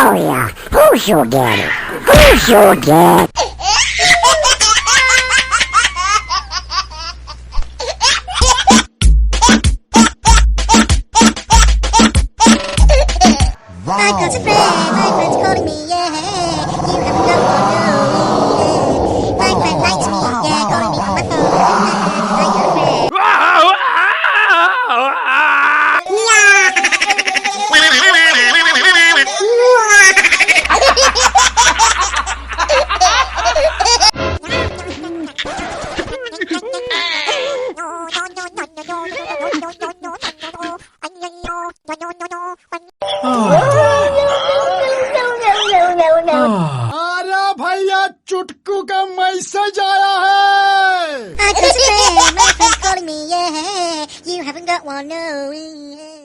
Oh yeah, who should get it? Who should get it? I got a friend, my friend's calling me, yeah. You haven't got one, no. My friend likes me, yeah, calling me on my phone. I got a friend. अरे भैया चुटकू का message आया है। I got a friend, my friend's calling me, yeah. You haven't got one, no.